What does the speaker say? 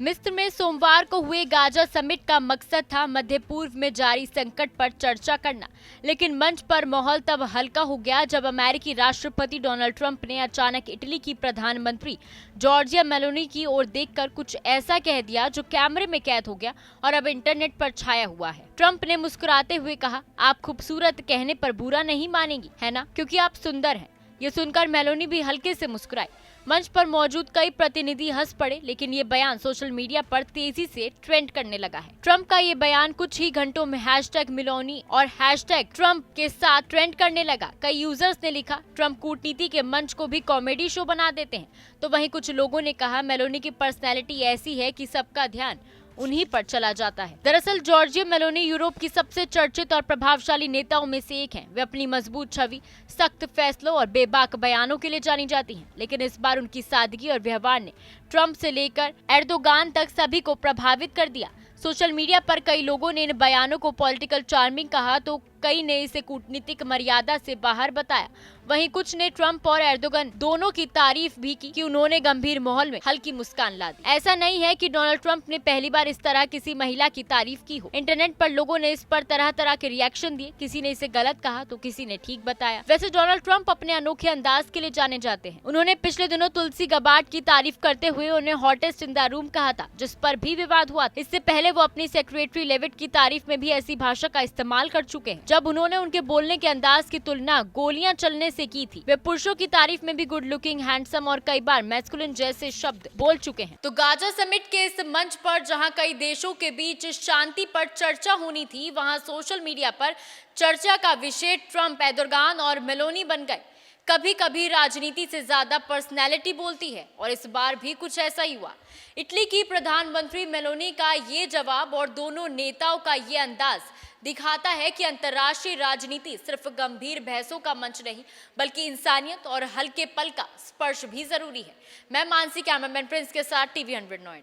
मिस्र में सोमवार को हुए गाजा समिट का मकसद था मध्य पूर्व में जारी संकट पर चर्चा करना, लेकिन मंच पर माहौल तब हल्का हो गया जब अमेरिकी राष्ट्रपति डोनाल्ड ट्रंप ने अचानक इटली की प्रधानमंत्री जॉर्जिया मेलोनी की ओर देखकर कुछ ऐसा कह दिया जो कैमरे में कैद हो गया और अब इंटरनेट पर छाया हुआ है। ट्रंप ने मुस्कुराते हुए कहा, "आप खूबसूरत कहने पर बुरा नहीं मानेंगी, है ना? क्योंकि आप सुंदर हैं।" ये सुनकर मेलोनी भी हल्के से मुस्कुराई। मंच पर मौजूद कई प्रतिनिधि हंस पड़े, लेकिन ये बयान सोशल मीडिया पर तेजी से ट्रेंड करने लगा है। ट्रंप का ये बयान कुछ ही घंटों में हैशटैग मेलोनी और हैशटैग ट्रंप के साथ ट्रेंड करने लगा। कई यूजर्स ने लिखा, ट्रंप कूटनीति के मंच को भी कॉमेडी शो बना देते हैं। तो वहीं कुछ लोगों ने कहा, मेलोनी की पर्सनैलिटी ऐसी है कि सबका ध्यान उन्हीं पर चला जाता है। दरअसल जॉर्जिया मेलोनी यूरोप की सबसे चर्चित और प्रभावशाली नेताओं में से एक हैं। वे अपनी मजबूत छवि, सख्त फैसलों और बेबाक बयानों के लिए जानी जाती हैं। लेकिन इस बार उनकी सादगी और व्यवहार ने ट्रंप से लेकर एर्दोगान तक सभी को प्रभावित कर दिया। सोशल मीडिया पर कई लोगों ने इन बयानों को पॉलिटिकल चार्मिंग कहा, तो कई ने इसे कूटनीतिक मर्यादा से बाहर बताया। वहीं कुछ ने ट्रंप और एर्दोगन दोनों की तारीफ भी की कि उन्होंने गंभीर माहौल में हल्की मुस्कान ला दी। ऐसा नहीं है कि डोनाल्ड ट्रंप ने पहली बार इस तरह किसी महिला की तारीफ की हो। इंटरनेट पर लोगों ने इस पर तरह तरह के रिएक्शन दिए। किसी ने इसे गलत कहा तो किसी ने ठीक बताया। वैसे डोनाल्ड ट्रंप अपने अनोखे अंदाज के लिए जाने जाते हैं। उन्होंने पिछले दिनों तुलसी गबार्ड की तारीफ करते हुए उन्हें हॉटेस्ट इन द रूम कहा था, जिस पर भी विवाद हुआ। इससे पहले वो अपनी सेक्रेटरी लेविट की तारीफ में भी ऐसी भाषा का इस्तेमाल कर चुके हैं, जब उन्होंने उनके बोलने के अंदाज की तुलना गोलियां चलने से की थी। वे पुरुषों की तारीफ में भी गुड लुकिंग, हैंडसम और कई बार मैस्कुलिन जैसे शब्द बोल चुके हैं। तो गाजा समिट के इस मंच पर जहां कई देशों के बीच शांति पर चर्चा होनी थी, वहां सोशल मीडिया पर चर्चा का विषय ट्रंप, एर्दोगान और मेलोनी बन गए। कभी कभी राजनीति से ज्यादा पर्सनैलिटी बोलती है और इस बार भी कुछ ऐसा ही हुआ। इटली की प्रधानमंत्री मेलोनी का ये जवाब और दोनों नेताओं का ये अंदाज दिखाता है कि अंतर्राष्ट्रीय राजनीति सिर्फ गंभीर बहसों का मंच नहीं, बल्कि इंसानियत और हल्के पल का स्पर्श भी जरूरी है। मैं मानसी, कैमरामैन प्रिंस के साथ, टीवी 100 नोएडा।